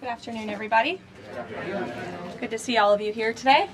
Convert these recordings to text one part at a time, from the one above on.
Good afternoon, everybody. Good to see all of you here today.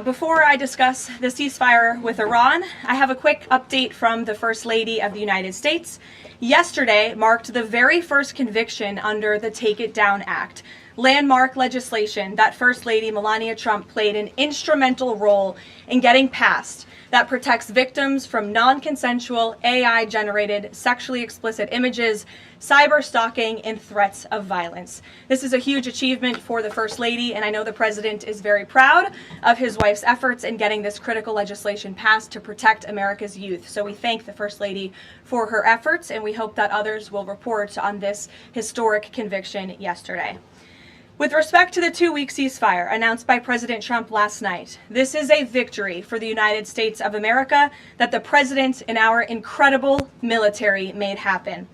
Before I discuss the ceasefire with Iran, I have a quick update from the First Lady of the United States. Yesterday marked the very first conviction under the Take It Down Act, landmark legislation that First Lady Melania Trump played an instrumental role in getting passed that protects victims from non-consensual AI-generated sexually explicit images, cyber stalking, and threats of violence. This is a huge achievement for the First Lady, and I know the President is very proud of his wife's efforts in getting this critical legislation passed to protect America's youth. So we thank the First Lady for her efforts, and we hope that others will report on this historic conviction yesterday. With respect to the two-week ceasefire announced by President Trump last night, this is a victory for the United States of America that the President and our incredible military made happen.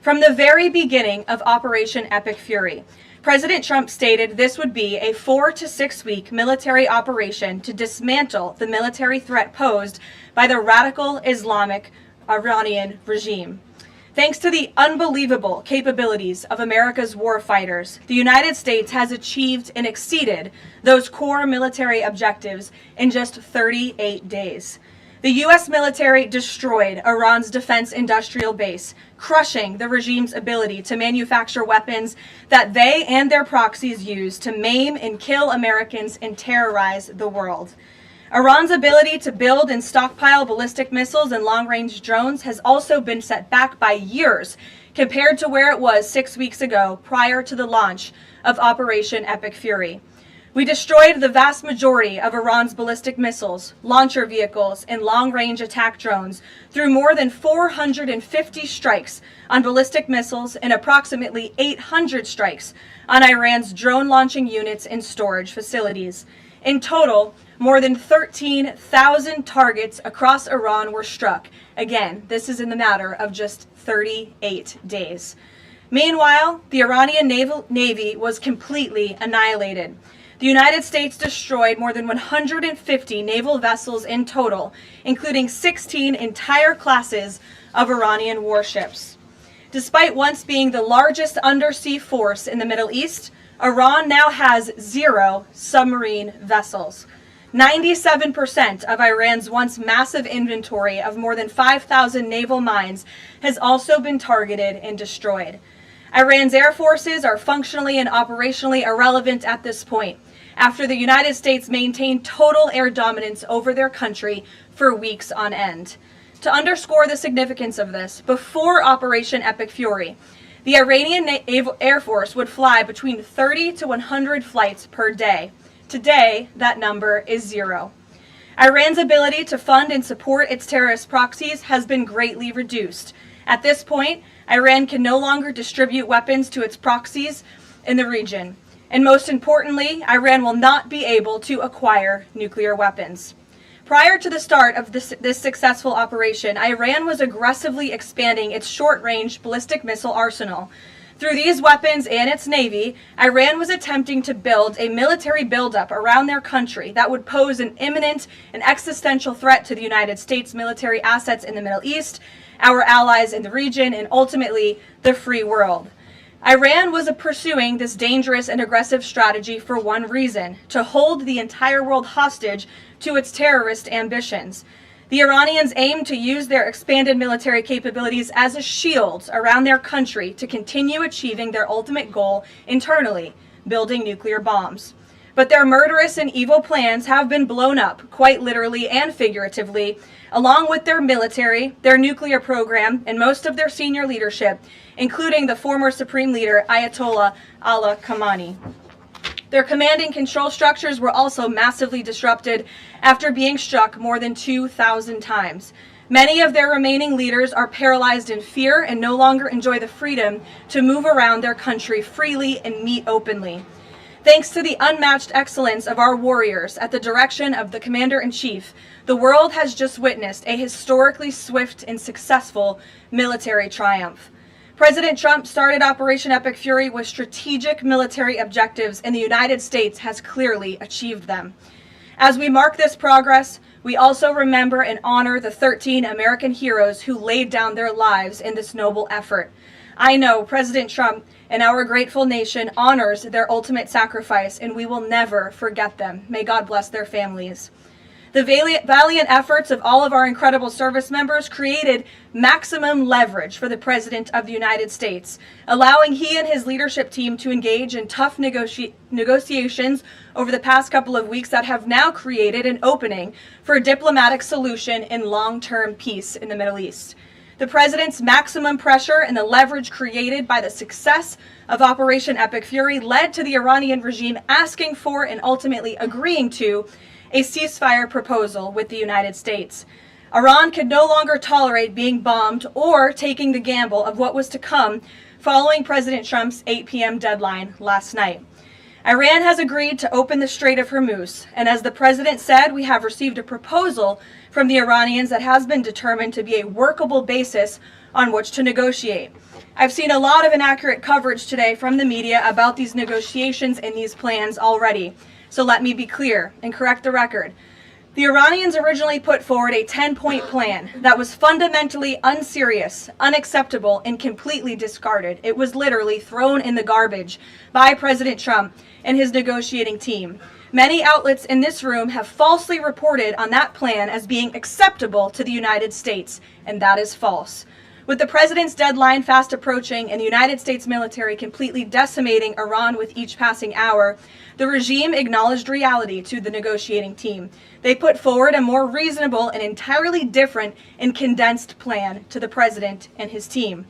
From the very beginning of Operation Epic Fury, President Trump stated this would be a 4 to 6 week military operation to dismantle the military threat posed by the radical Islamic Iranian regime. Thanks to the unbelievable capabilities of America's war fighters, the United States has achieved and exceeded those core military objectives in just 38 days. The U.S. military destroyed Iran's defense industrial base, crushing the regime's ability to manufacture weapons that they and their proxies use to maim and kill Americans and terrorize the world. Iran's ability to build and stockpile ballistic missiles and long-range drones has also been set back by years compared to where it was 6 weeks ago prior to the launch of Operation Epic Fury. We destroyed the vast majority of Iran's ballistic missiles, launcher vehicles, and long-range attack drones through more than 450 strikes on ballistic missiles and approximately 800 strikes on Iran's drone launching units and storage facilities. In total, more than 13,000 targets across Iran were struck. Again, this is in the matter of just 38 days. Meanwhile, the Iranian Navy was completely annihilated. The United States destroyed more than 150 naval vessels in total, including 16 entire classes of Iranian warships. Despite once being the largest undersea force in the Middle East, Iran now has 0 submarine vessels. 97% of Iran's once massive inventory of more than 5,000 naval mines has also been targeted and destroyed. Iran's air forces are functionally and operationally irrelevant at this point, after the United States maintained total air dominance over their country for weeks on end. To underscore the significance of this, before Operation Epic Fury, the Iranian Air Force would fly between 30 to 100 flights per day. Today, that number is 0. Iran's ability to fund and support its terrorist proxies has been greatly reduced. At this point, Iran can no longer distribute weapons to its proxies in the region. And most importantly, Iran will not be able to acquire nuclear weapons. Prior to the start of this successful operation, Iran was aggressively expanding its short-range ballistic missile arsenal. Through these weapons and its navy, Iran was attempting to build a military buildup around their country that would pose an imminent and existential threat to the United States military assets in the Middle East, our allies in the region, and ultimately the free world. Iran was pursuing this dangerous and aggressive strategy for one reason: to hold the entire world hostage to its terrorist ambitions. The Iranians aim to use their expanded military capabilities as a shield around their country to continue achieving their ultimate goal internally, building nuclear bombs. But their murderous and evil plans have been blown up, quite literally and figuratively, along with their military, their nuclear program, and most of their senior leadership, including the former Supreme Leader Ayatollah Ali Khamenei. Their command and control structures were also massively disrupted after being struck more than 2,000 times. Many of their remaining leaders are paralyzed in fear and no longer enjoy the freedom to move around their country freely and meet openly. Thanks to the unmatched excellence of our warriors at the direction of the Commander-in-Chief, the world has just witnessed a historically swift and successful military triumph. President Trump started Operation Epic Fury with strategic military objectives, and the United States has clearly achieved them. As we mark this progress, we also remember and honor the 13 American heroes who laid down their lives in this noble effort. I know President Trump and our grateful nation honors their ultimate sacrifice, and we will never forget them. May God bless their families. The valiant efforts of all of our incredible service members created maximum leverage for the President of the United States, allowing he and his leadership team to engage in tough negotiations over the past couple of weeks that have now created an opening for a diplomatic solution and long-term peace in the Middle East. The President's maximum pressure and the leverage created by the success of Operation Epic Fury led to the Iranian regime asking for and ultimately agreeing to a ceasefire proposal with the United States. Iran could no longer tolerate being bombed or taking the gamble of what was to come following President Trump's 8 p.m. deadline last night. Iran has agreed to open the Strait of Hormuz, and as the President said, we have received a proposal from the Iranians that has been determined to be a workable basis on which to negotiate. I've seen a lot of inaccurate coverage today from the media about these negotiations and these plans already. So let me be clear and correct the record. The Iranians originally put forward a 10-point plan that was fundamentally unserious, unacceptable, and completely discarded. It was literally thrown in the garbage by President Trump and his negotiating team. Many outlets in this room have falsely reported on that plan as being acceptable to the United States, and that is false. With the President's deadline fast approaching and the United States military completely decimating Iran with each passing hour, the regime acknowledged reality to the negotiating team. They put forward a more reasonable and entirely different and condensed plan to the President and his team.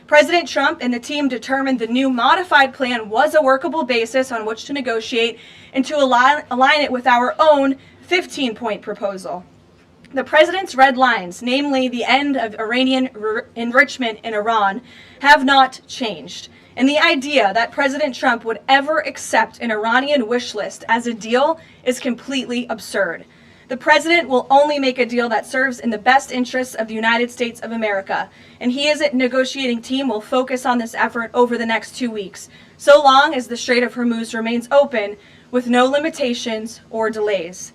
President Trump and the team determined the new modified plan was a workable basis on which to negotiate and to align it with our own 15-point proposal. The President's red lines, namely the end of Iranian enrichment in Iran, have not changed. And the idea that President Trump would ever accept an Iranian wish list as a deal is completely absurd. The President will only make a deal that serves in the best interests of the United States of America, and he as a negotiating team will focus on this effort over the next 2 weeks, so long as the Strait of Hormuz remains open with no limitations or delays.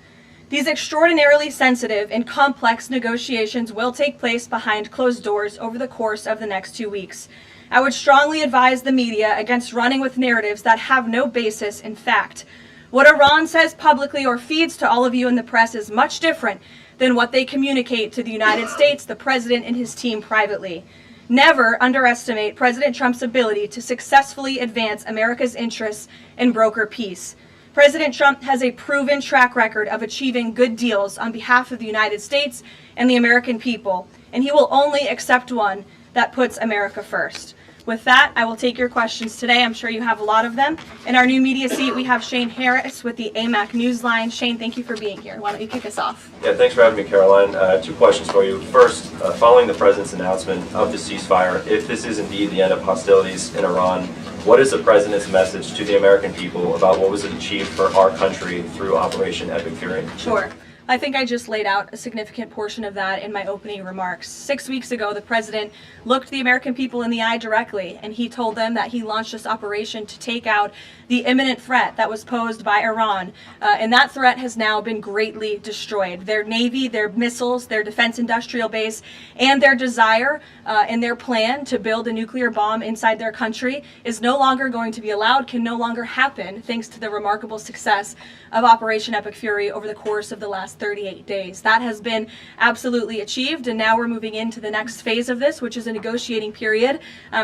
These extraordinarily sensitive and complex negotiations will take place behind closed doors over the course of the next 2 weeks. I would strongly advise the media against running with narratives that have no basis in fact. What Iran says publicly or feeds to all of you in the press is much different than what they communicate to the United States, the President, and his team privately. Never underestimate President Trump's ability to successfully advance America's interests and broker peace. President Trump has a proven track record of achieving good deals on behalf of the United States and the American people, and he will only accept one that puts America first. With that, I will take your questions today. I'm sure you have a lot of them. In our new media seat, we have Shane Harris with the AMAC Newsline. Shane, thank you for being here. Why don't you kick us off? Yeah, thanks for having me, Karoline. Two questions for you. First, following the President's announcement of the ceasefire, if this is indeed the end of hostilities in Iran, what is the President's message to the American people about what was achieved for our country through Operation Epic Fury? Sure. I think I just laid out a significant portion of that in my opening remarks. 6 weeks ago, the President looked the American people in the eye directly, and he told them that he launched this operation to take out the imminent threat that was posed by Iran. And that threat has now been greatly destroyed. Their Navy, their missiles, their defense industrial base, and their desire and their plan to build a nuclear bomb inside their country is no longer going to be allowed, can no longer happen, thanks to the remarkable success of Operation Epic Fury over the course of the last 38 days. That has been absolutely achieved, and now we're moving into the next phase of this, which is a negotiating period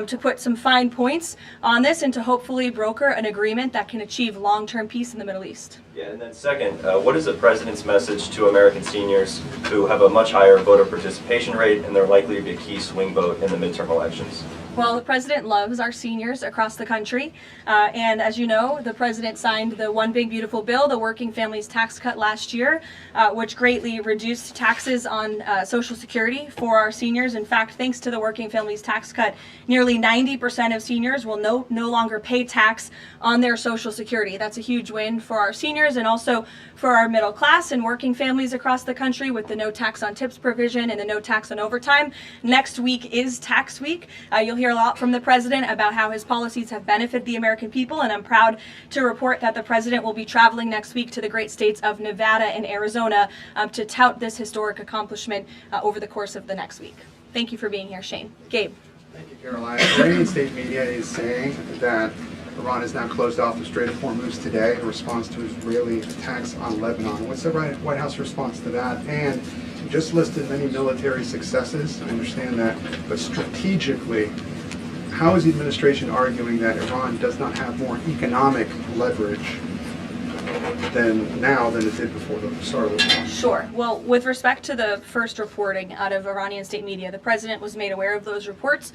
to put some fine points on this and to hopefully broker an agreement that can achieve long-term peace in the Middle East. Yeah, and then second, what is the President's message to American seniors who have a much higher voter participation rate and they're likely to be a key swing vote in the midterm elections? Well, the President loves our seniors across the country, and as you know, the President signed the One Big Beautiful Bill, the Working Families Tax Cut last year, which greatly reduced taxes on Social Security for our seniors. In fact, thanks to the Working Families Tax Cut, nearly 90% of seniors will no longer pay tax on their Social Security. That's a huge win for our seniors and also for our middle class and working families across the country with the no tax on tips provision and the no tax on overtime. Next week is tax week. You'll hear a lot from the President about how his policies have benefited the American people, and I'm proud to report that the President will be traveling next week to the great states of Nevada and Arizona to tout this historic accomplishment over the course of the next week. Thank you for being here, Shane. Gabe. Thank you, Caroline. Iranian state media is saying that Iran has now closed off the Strait of Hormuz today in response to Israeli attacks on Lebanon. What's the White House response to that? And you just listed many military successes. I understand that. But strategically, how is the administration arguing that Iran does not have more economic leverage than it did before the start of the war? Sure. Well, with respect to the first reporting out of Iranian state media, the president was made aware of those reports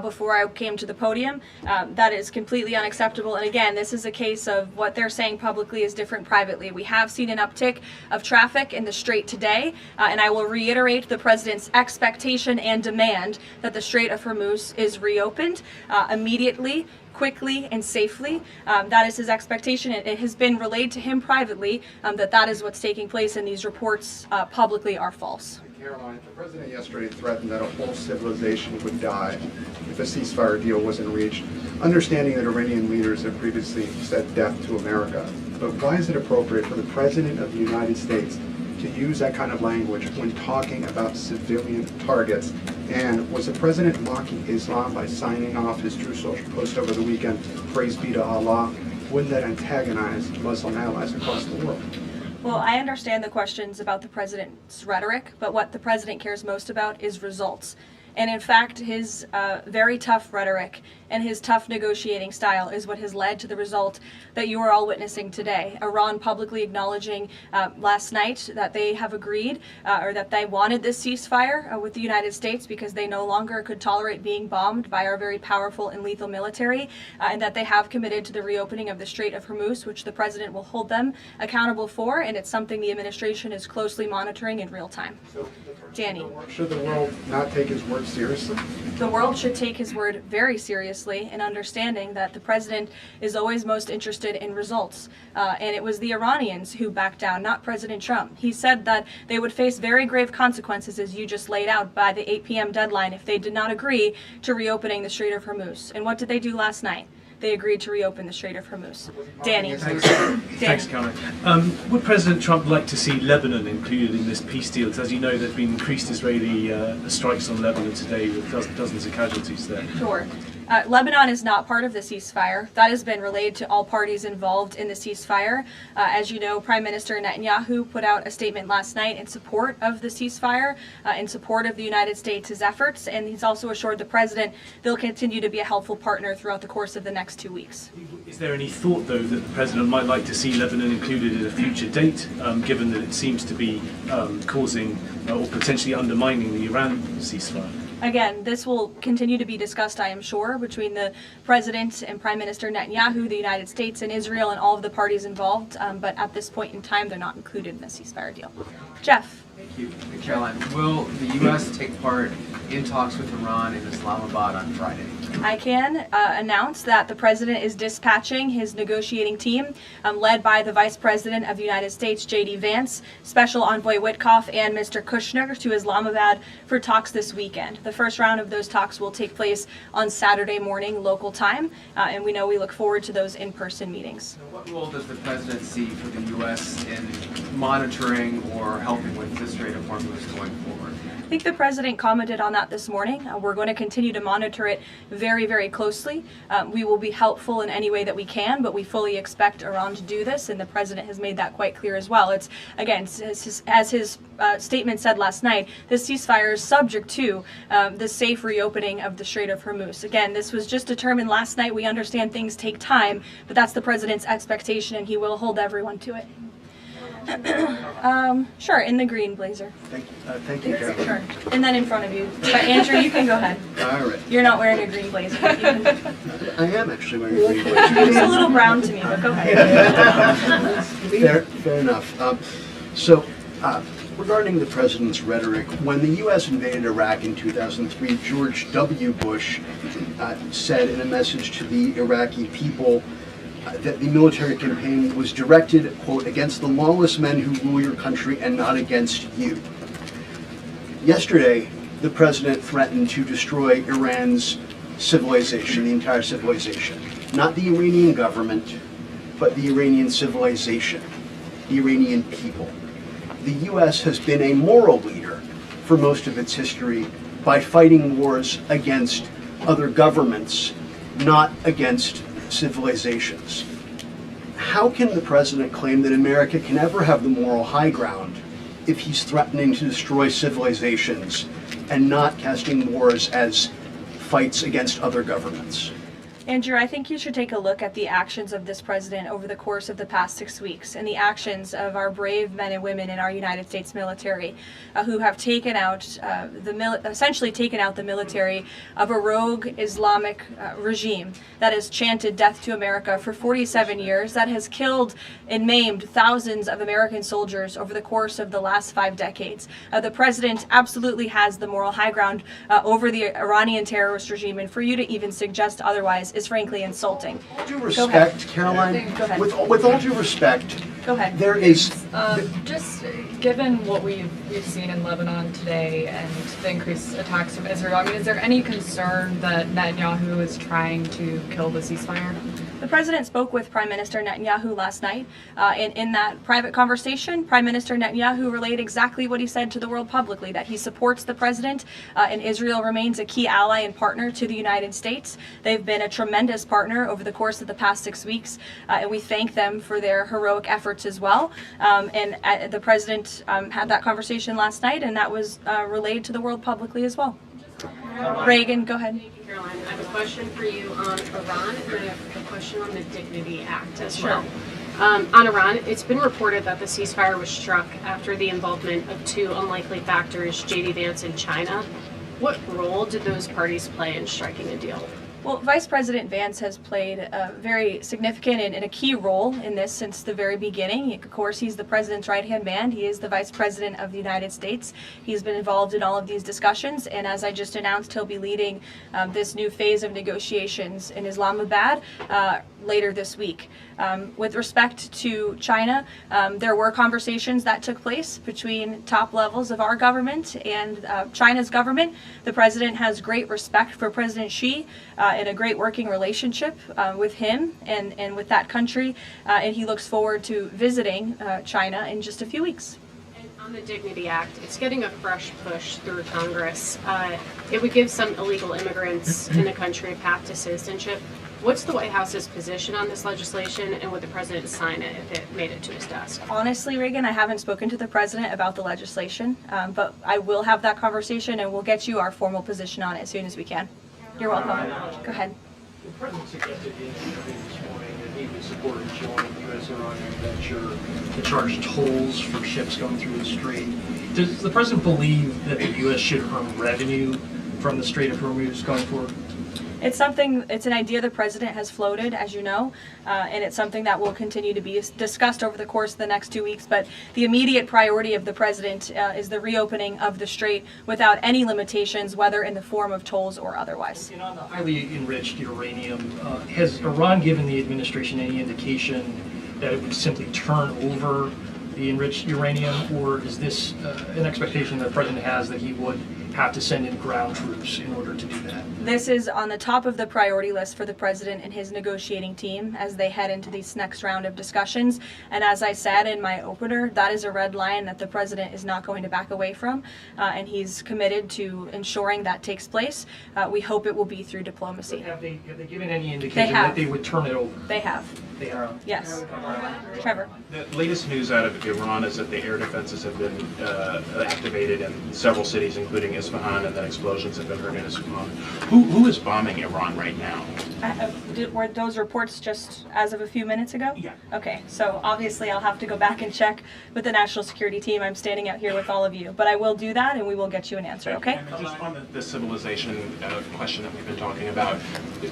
before I came to the podium. That is completely unacceptable. And again, this is a case of what they're saying publicly is different privately. We have seen an uptick of traffic in the Strait today, and I will reiterate the president's expectation and demand that the Strait of Hormuz is reopened immediately, quickly and safely. That is his expectation. It has been relayed to him privately that is what's taking place, and these reports publicly are false. Caroline, the president yesterday threatened that a whole civilization would die if a ceasefire deal wasn't reached, understanding that Iranian leaders have previously said death to America. But why is it appropriate for the president of the United States to use that kind of language when talking about civilian targets? And was the president mocking Islam by signing off his True Social post over the weekend, praise be to Allah? Wouldn't that antagonize Muslim allies across the world? Well, I understand the questions about the president's rhetoric, but what the president cares most about is results. And in fact, his very tough rhetoric and his tough negotiating style is what has led to the result that you are all witnessing today. Iran publicly acknowledging last night that they have agreed or that they wanted this ceasefire with the United States because they no longer could tolerate being bombed by our very powerful and lethal military, and that they have committed to the reopening of the Strait of Hormuz, which the president will hold them accountable for, and it's something the administration is closely monitoring in real time. Danny. Should the world not take his word seriously? The world should take his word very seriously in understanding that the president is always most interested in results. And it was the Iranians who backed down, not President Trump. He said that they would face very grave consequences, as you just laid out, by the 8 p.m. deadline if they did not agree to reopening the Strait of Hormuz. And what did they do last night? They agreed to reopen the Strait of Hormuz. Danny. Thanks, Caroline. Would President Trump like to see Lebanon included in this peace deal? Because as you know, there have been increased Israeli strikes on Lebanon today with dozens of casualties there. Sure. Lebanon is not part of the ceasefire. That has been relayed to all parties involved in the ceasefire. As you know, Prime Minister Netanyahu put out a statement last night in support of the ceasefire, in support of the United States' efforts, and he's also assured the president they'll continue to be a helpful partner throughout the course of the next 2 weeks. Is there any thought, though, that the president might like to see Lebanon included at a future date, given that it seems to be causing or potentially undermining the Iran ceasefire? Again, this will continue to be discussed, I am sure, between the President and Prime Minister Netanyahu, the United States and Israel, and all of the parties involved. But at this point in time, they're not included in the ceasefire deal. Jeff. Thank you. Caroline, will the U.S. take part in talks with Iran in Islamabad on Friday? I can announce that the President is dispatching his negotiating team, led by the Vice President of the United States, J.D. Vance, Special Envoy Witkoff, and Mr. Kushner to Islamabad for talks this weekend. The first round of those talks will take place on Saturday morning local time, and we look forward to those in-person meetings. What role does the President see for the U.S. in monitoring or helping with the Strait of Hormuz going forward? I think the President commented on that this morning. We're going to continue to monitor it very, very closely. We will be helpful in any way that we can, but we fully expect Iran to do this, and the President has made that quite clear as well. It's, again, as his statement said last night, this ceasefire is subject to the safe reopening of the Strait of Hormuz. Again, this was just determined last night. We understand things take time, but that's the President's expectation, and he will hold everyone to it. Sure, in the green blazer. Thank you, Caroline. Sure. And then in front of you. But Andrew, you can go ahead. All right. You're not wearing a green blazer. But you can... I am actually wearing a green blazer. It's a little brown to me, but go ahead. Fair enough. Regarding the president's rhetoric, when the U.S. invaded Iraq in 2003, George W. Bush said in a message to the Iraqi people that the military campaign was directed, quote, against the lawless men who rule your country and not against you. Yesterday, the president threatened to destroy Iran's civilization, the entire civilization. Not the Iranian government, but the Iranian civilization, the Iranian people. The U.S. has been a moral leader for most of its history by fighting wars against other governments, not against civilizations. How can the president claim that America can ever have the moral high ground if he's threatening to destroy civilizations and not casting wars as fights against other governments? Andrew, I think you should take a look at the actions of this president over the course of the past 6 weeks and the actions of our brave men and women in our United States military who have taken out essentially taken out the military of a rogue Islamic regime that has chanted death to America for 47 years, that has killed and maimed thousands of American soldiers over the course of the last 5 decades. The president absolutely has the moral high ground over the Iranian terrorist regime, and for you to even suggest otherwise is frankly insulting. With all due respect, Caroline, Go ahead. with all due respect, Go ahead. there is... Just given what we've seen in Lebanon today and the increased attacks from Israel, I mean, is there any concern that Netanyahu is trying to kill the ceasefire? The president spoke with Prime Minister Netanyahu last night. In that private conversation, Prime Minister Netanyahu relayed exactly what he said to the world publicly, that he supports the president and Israel remains a key ally and partner to the United States. They've been a tremendous partner over the course of the past 6 weeks, and we thank them for their heroic efforts as well. The president had that conversation last night, and that was relayed to the world publicly as well. Reagan, go ahead. Thank you, Caroline. I have a question for you on Iran, and I have a question on the Dignity Act as Sure. well. On Iran, it's been reported that the ceasefire was struck after the involvement of 2 unlikely factors, J.D. Vance and China. What role did those parties play in striking a deal? Well, Vice President Vance has played a very significant and a key role in this since the very beginning. Of course, he's the president's right-hand man. He is the Vice President of the United States. He's been involved in all of these discussions, and as I just announced, he'll be leading this new phase of negotiations in Islamabad later this week. With respect to China, there were conversations that took place between top levels of our government and China's government. The president has great respect for President Xi and a great working relationship with him and with that country, and he looks forward to visiting China in just a few weeks. On the Dignity Act, it's getting a fresh push through Congress. It would give some illegal immigrants in the country a path to citizenship. What's the White House's position on this legislation, and would the president sign it if it made it to his desk? Honestly, Reagan, I haven't spoken to the president about the legislation, but I will have that conversation and we'll get you our formal position on it as soon as we can. You're welcome. Go ahead. The president suggested in an interview this morning that he would support a joint U.S.-Iran venture to charge tolls for ships going through the strait. Does the president believe that the U.S. should earn revenue from the Strait of Hormuz going forward? It's an idea the president has floated, as you know, and it's something that will continue to be discussed over the course of the next 2 weeks. But the immediate priority of the president is the reopening of the strait without any limitations, whether in the form of tolls or otherwise. And on the highly enriched uranium, has Iran given the administration any indication that it would simply turn over the enriched uranium, or is this an expectation that the president has that he would have to send in ground troops in order to do that? This is on the top of the priority list for the president and his negotiating team as they head into this next round of discussions. And as I said in my opener, that is a red line that the president is not going to back away from, and he's committed to ensuring that takes place. We hope it will be through diplomacy. Have they given any indication that they would turn it over? They have. They have. Yes. Trevor. The latest news out of Iran is that the air defenses have been activated in several cities, including Isfahan, and that explosions have been heard in Isfahan. Who is bombing Iran right now? Were those reports just as of a few minutes ago? Yeah. Okay, so obviously I'll have to go back and check with the national security team. I'm standing out here with all of you, but I will do that and we will get you an answer, okay? And just on the civilization question that we've been talking about.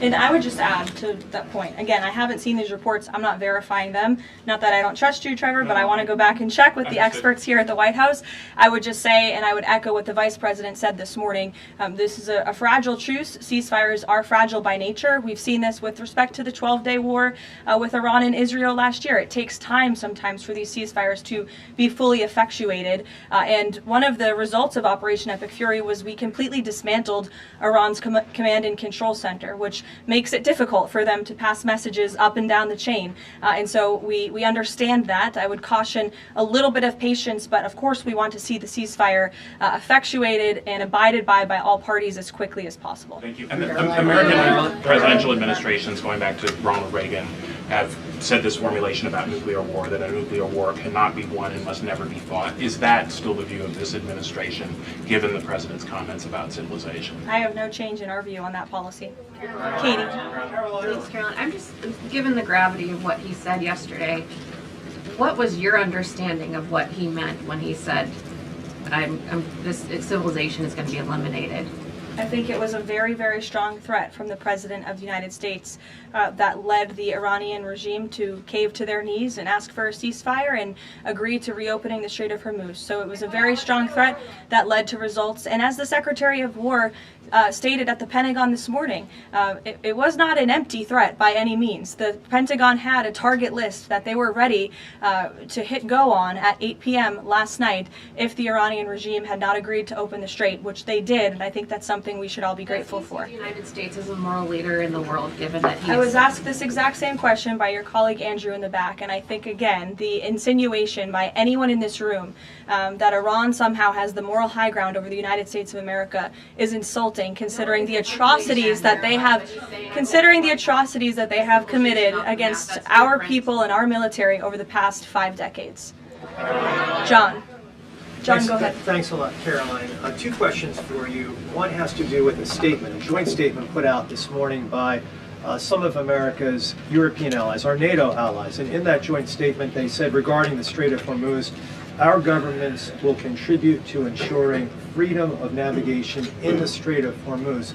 And I would just add to that point, again, I haven't seen these reports. I'm not verifying them. Not that I don't trust you, Trevor, but I want to go back and check with the experts here at the White House. I would just say, and I would echo what the Vice President said this morning, this is a fragile truce. Ceasefires are fragile by nature. We've seen this with respect to the 12-day war with Iran and Israel last year. It takes time sometimes for these ceasefires to be fully effectuated. And one of the results of Operation Epic Fury was we completely dismantled Iran's command and control center, which makes it difficult for them to pass messages up and down the chain. And so we understand that. I would caution a little bit of patience, but of course we want to see the ceasefire effectuated and abided by all parties as quickly as possible. Thank you. And the American presidential administrations, going back to Ronald Reagan, have said this formulation about nuclear war, that a nuclear war cannot be won and must never be fought. Is that still the view of this administration, given the president's comments about civilization? I have no change in our view on that policy. Katie. Thanks, Caroline. I'm just, given the gravity of what he said yesterday, what was your understanding of what he meant when he said, this civilization is going to be eliminated? I think it was a very, very strong threat from the President of the United States that led the Iranian regime to cave to their knees and ask for a ceasefire and agree to reopening the Strait of Hormuz. So it was a very strong threat that led to results. And as the Secretary of War stated at the Pentagon this morning, it was not an empty threat by any means. The Pentagon had a target list that they were ready to hit go on at 8 p.m. last night if the Iranian regime had not agreed to open the strait, which they did, and I think that's something we should all be grateful for. The United States is a moral leader in the world, given that I was asked this exact same question by your colleague Andrew in the back, and I think, again, the insinuation by anyone in this room that Iran somehow has the moral high ground over the United States of America is insulting, considering the atrocities that they have committed against our people and our military over the past 5 decades. John, go ahead. Thanks a lot, Caroline. 2 questions for you. One has to do with a statement, a joint statement put out this morning by some of America's European allies, our NATO allies. And in that joint statement, they said regarding the Strait of Hormuz, our governments will contribute to ensuring freedom of navigation in the Strait of Hormuz.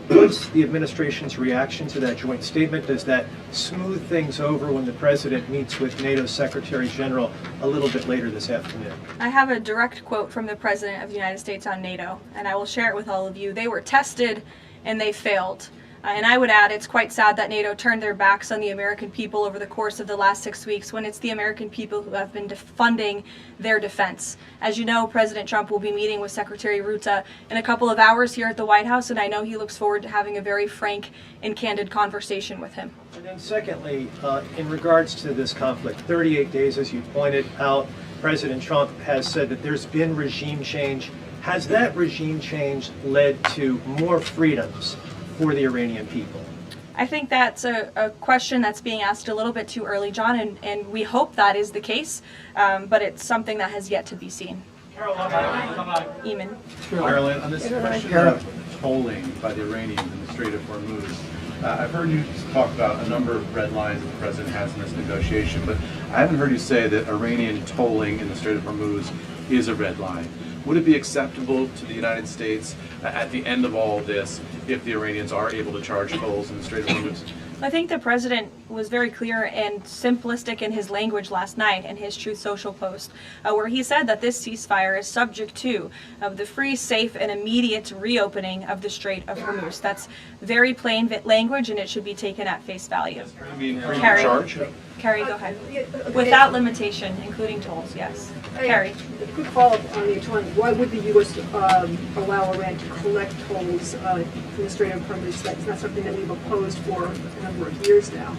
What's the administration's reaction to that joint statement? Does that smooth things over when the president meets with NATO Secretary General a little bit later this afternoon? I have a direct quote from the President of the United States on NATO, and I will share it with all of you. They were tested and they failed. And I would add, it's quite sad that NATO turned their backs on the American people over the course of the last 6 weeks when it's the American people who have been funding their defense. As you know, President Trump will be meeting with Secretary Ruta in a couple of hours here at the White House, and I know he looks forward to having a very frank and candid conversation with him. And then secondly, in regards to this conflict, 38 days, as you pointed out, President Trump has said that there's been regime change. Has that regime change led to more freedoms for the Iranian people? I think that's a question that's being asked a little bit too early, John, and we hope that is the case, but it's something that has yet to be seen. Eamon. Caroline, on this question of tolling by the Iranians in the Strait of Hormuz, I've heard you talk about a number of red lines that the president has in this negotiation, but I haven't heard you say that Iranian tolling in the Strait of Hormuz is a red line. Would it be acceptable to the United States at the end of all this if the Iranians are able to charge tolls in the Strait of Hormuz? I think the president was very clear and simplistic in his language last night in his Truth Social post, where he said that this ceasefire is subject to the free, safe, and immediate reopening of the Strait of Hormuz. That's very plain language, and it should be taken at face value. I mean, free charge? Carrie, go ahead. Without limitation, including tolls, yes. Carrie. A quick follow-up on the tolling. Why would the U.S. allow Iran to collect tolls from the Strait of Hormuz? That's not something that we've opposed for a number of years now.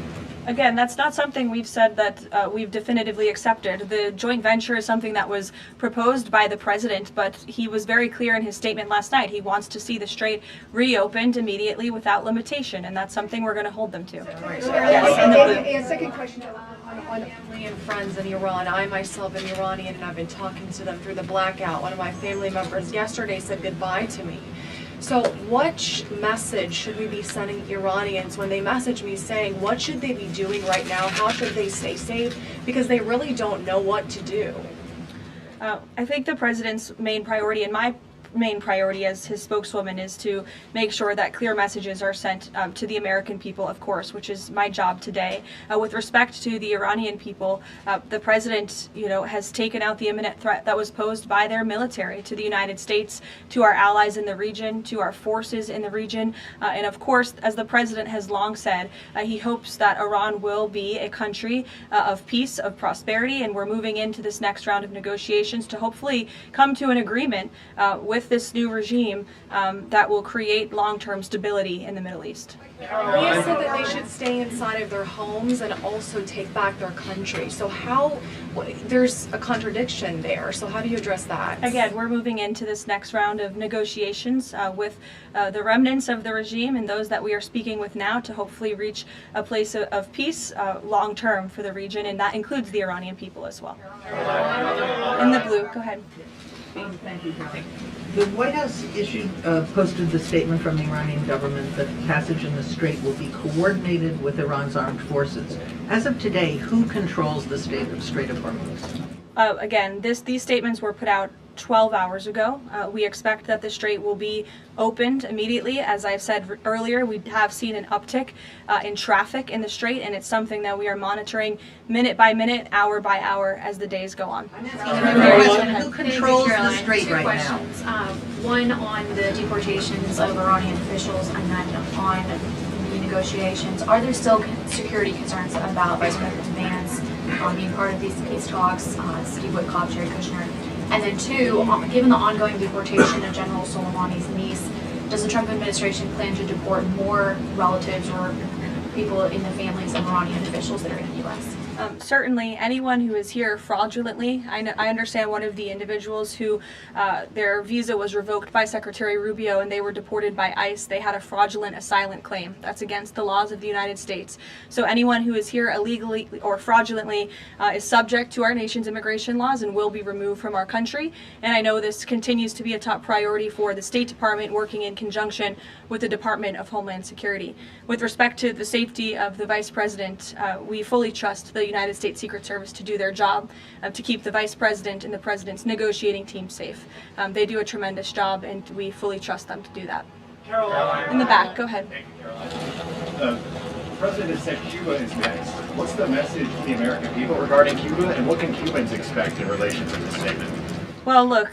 Again, that's not something we've said that we've definitively accepted. The joint venture is something that was proposed by the president, but he was very clear in his statement last night. He wants to see the strait reopened immediately without limitation, and that's something we're going to hold them to. Yes, second question. On family and friends in Iran. I myself am Iranian, and I've been talking to them through the blackout. One of my family members yesterday said goodbye to me. So what message should we be sending Iranians when they message me saying what should they be doing right now? How should they stay safe? Because they really don't know what to do. I think the president's main priority, and my main priority as his spokeswoman, is to make sure that clear messages are sent to the American people, of course, which is my job today. With respect to the Iranian people, the president, has taken out the imminent threat that was posed by their military to the United States, to our allies in the region, to our forces in the region, and of course, as the president has long said, he hopes that Iran will be a country of peace, of prosperity, and we're moving into this next round of negotiations to hopefully come to an agreement with with this new regime that will create long-term stability in the Middle East. We have said that they should stay inside of their homes and also take back their country. So there's a contradiction there. So how do you address that? Again, we're moving into this next round of negotiations with the remnants of the regime and those that we are speaking with now to hopefully reach a place of peace long term for the region, and that includes the Iranian people as well. In the blue, go ahead. Thank you, Caroline. The White House posted the statement from the Iranian government that passage in the Strait will be coordinated with Iran's armed forces. As of today, who controls the Strait of Hormuz? Again, these statements were put out 12 hours ago. We expect that the Strait will be opened immediately. As I've said earlier, we have seen an uptick in traffic in the Strait, and it's something that we are monitoring minute by minute, hour by hour as the days go on. Who controls the Strait right now? One on the deportations of Iranian officials, and then on the negotiations. Are there still security concerns about Vice President Vance being part of these peace talks, Steve Witkoff, Jared Kushner? And then two, given the ongoing deportation of General Soleimani's niece, does the Trump administration plan to deport more relatives or people in the families of Iranian officials that are in the U.S.? Certainly, anyone who is here fraudulently. I understand one of the individuals who their visa was revoked by Secretary Rubio and they were deported by ICE. They had a fraudulent asylum claim. That's against the laws of the United States. So anyone who is here illegally or fraudulently is subject to our nation's immigration laws and will be removed from our country. And I know this continues to be a top priority for the State Department, working in conjunction with the Department of Homeland Security. With respect to the safety of the Vice President, we fully trust the United States Secret Service to do their job, to keep the Vice President and the President's negotiating team safe. They do a tremendous job, and we fully trust them to do that. Caroline. In the back, go ahead. Thank you, Caroline. The President said Cuba is next. What's the message to the American people regarding Cuba, and what can Cubans expect in relation to this statement? Well, look,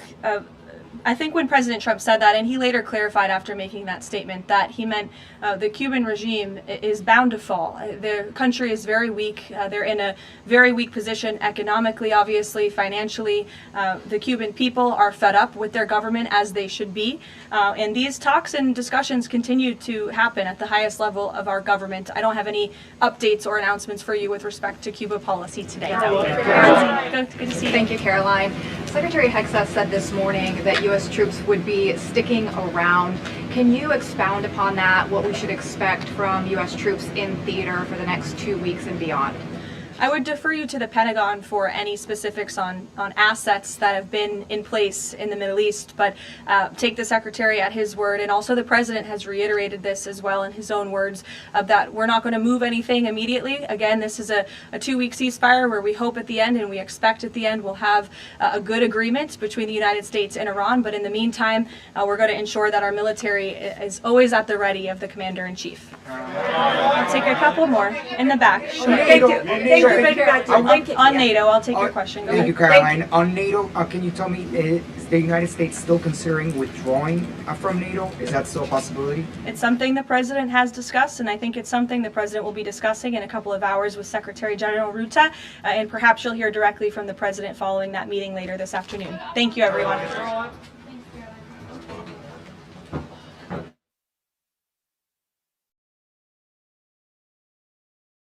I think when President Trump said that, and he later clarified after making that statement, that he meant the Cuban regime is bound to fall. The country is very weak. They're in a very weak position economically, obviously, financially. The Cuban people are fed up with their government, as they should be. And these talks and discussions continue to happen at the highest level of our government. I don't have any updates or announcements for you with respect to Cuba policy today. Good to see you. Thank you, Caroline. Secretary Hegseth said this morning that U.S. troops would be sticking around. Can you expound upon that, what we should expect from U.S. troops in theater for the next 2 weeks and beyond? I would defer you to the Pentagon for any specifics on assets that have been in place in the Middle East, but take the Secretary at his word, and also the President has reiterated this as well in his own words, that we're not going to move anything immediately. Again, this is a 2-week ceasefire where we hope at the end, and we expect at the end, we'll have a good agreement between the United States and Iran, but in the meantime, we're going to ensure that our military is always at the ready of the Commander-in-Chief. I'll take a couple more in the back. Sure. Thank you. On NATO, I'll take your question. Go Thank you, ahead. Caroline. On NATO, can you tell me, is the United States still considering withdrawing from NATO? Is that still a possibility? It's something the President has discussed, and I think it's something the President will be discussing in a couple of hours with Secretary General Ruta, and perhaps you'll hear directly from the President following that meeting later this afternoon. Thank you, everyone.